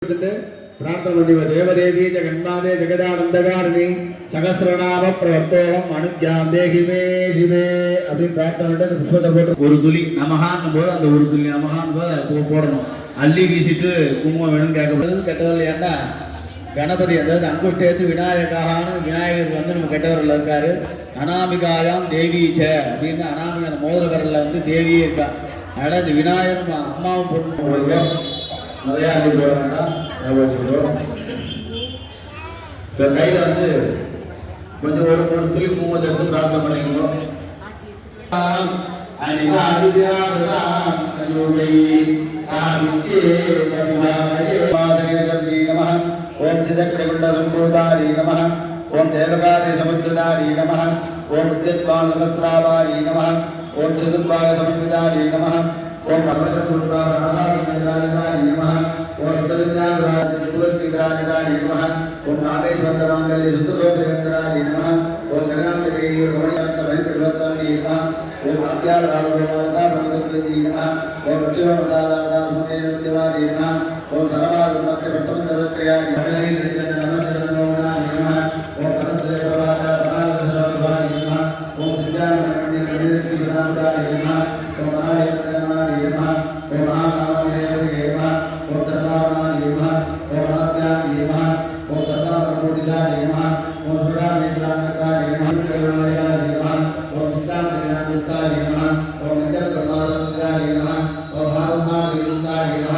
प्रार्थना देवदेवी जगन्माते जगदानंदकारिणी सहस्रनाम प्रवर्तोहम अनुज्ञां देहि मे शिवे அப்படி பிரார்த்தனை புஷ்பத்தை போட்டு ஒரு துளி நமஹான்னு போது அந்த ஒரு துளி நமஹான்னு போது போடணும். அள்ளி வீசிட்டு குங்குமம் வேணும்னு கேட்கக்கூடாது. கெட்டவர்கள் ஏன்னா கணபதி அதாவது அங்குஷ்டேத்து விநாயகான்னு விநாயகர் வந்து நம்ம கெட்டவரில் இருக்காரு. அனாமிகாயாம் தேவீச்ச அப்படின்னு அனாமிகா அந்த மோதிர விரலில் வந்து தேவியே இருக்கா. அதனால் இந்த விநாயகர் அம்மாவும் பொண்ணு நிறையா அள்ளி போட வேண்டாம். இப்போ கையில் வந்து கொஞ்சம் ஒரு துளி குங்குமத்தை எடுத்து பிரார்த்தனை பண்ணிக்கணும். ஓம் சிதக்கடிகுண்ட சம்பூதாரி நம. ஓம் தேவகாரி சமுத்திராரி நம. ஓம் உத்யத்வான் சகஸ்ராவாரி நம. ஓம் சிதும்பாக சமுத்திராரி நம. ஓம் பரமசூத்ராரி நம. ஓம் சுதவித்யாராஜிராஜிராஜி நம. ஓம் ராமேஸ்வரமாங்கல்ய சுத்தசோதரி நம. ஓம் கருணாந்தரி ரமணியர்த்தபரிபிரவர்த்தாரி நம. ஓம் ஆப்யாரவாளி நம. ஓம் ருச்சிவமதாரி நம. ஓம் சரவாதமத்தியாரி நம. ஓம் பரந்தேவராஜி நம. ஓம் சித்தாரி நம. ஓம் நாராயணி நம. ஓம் மகாநாமதேவரி நம. ஓம் சர்வாணி நம. ஓம் ஆத்யாரி நம. ஓம் சர்வாணி நம. ஓம் சுராமேந்திராரி நம. நம. ஓம் சித்தாரி நம. ஓம் நிஜபிரமாதாரி நம. ஓம் ஹாரி நம.